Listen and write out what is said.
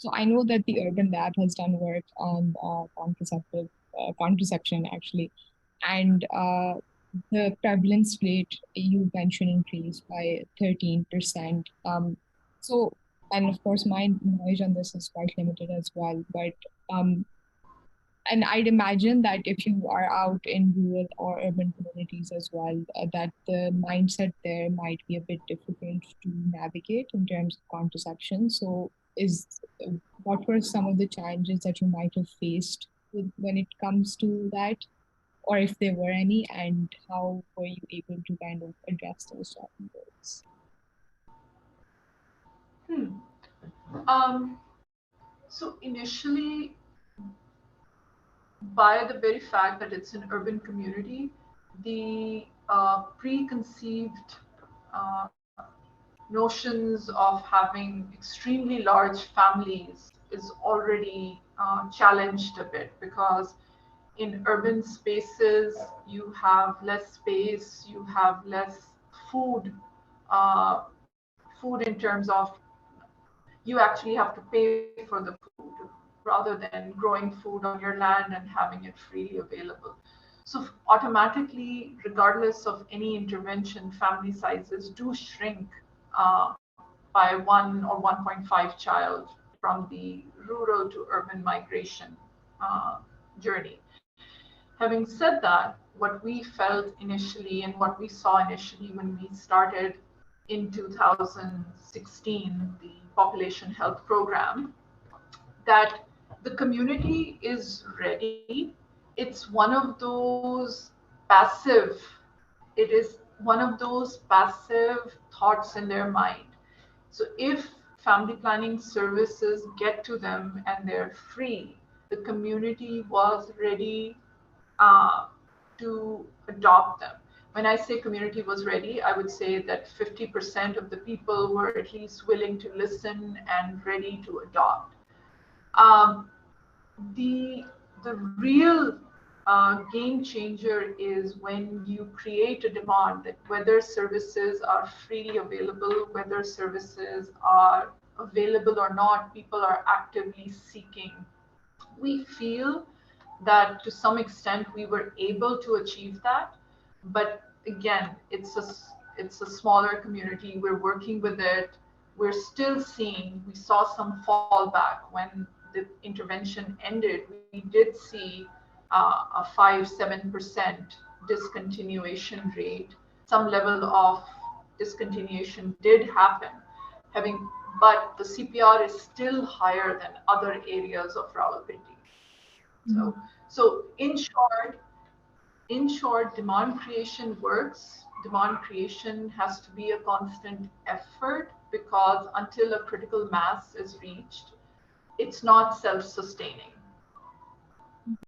So I know that the Urban Lab has done work on contraception actually, and the prevalence rate you mentioned increased by 13%. So, and of course, my knowledge on this is quite limited as well. But and I'd imagine that if you are out in rural or urban communities as well, that the mindset there might be a bit difficult to navigate in terms of contraception. So, is what were some of the challenges that you might have faced when it comes to that, or if there were any, and how were you able to kind of address those challenges? Hmm. Um, so initially, by the very fact that it's an urban community, the preconceived uh, notions of having extremely large families is already challenged a bit because in urban spaces you have less space, you have less food, uh, food in terms of you actually have to pay for the food rather than growing food on your land and having it freely available. So automatically, regardless of any intervention, family sizes do shrink by 1 or 1.5 child from the rural to urban migration uh, journey. Having said that, what we felt initially and what we saw initially when we started in 2016 the population health program, that the community is ready. It's one of those passive, it is one of those passive thoughts in their mind. So if family planning services get to them and they're free, the community was ready uh, to adopt them. When I say community was ready, I would say that 50% of the people were at least willing to listen and ready to adopt. Um, the the real game changer is when you create a demand that whether services are freely available, whether services are available or not, people are actively seeking. We feel that to some extent we were able to achieve that, but again, it's a smaller community. We're working with it. We're still seeing. We saw some fallback when the intervention ended. We did see a 5-7% discontinuation rate. Some level of discontinuation did happen. Having, but the CPR is still higher than other areas of Rawalpindi. So, Mhm. so in short, demand creation works. Demand creation has to be a constant effort because until a critical mass is reached, it's not self-sustaining.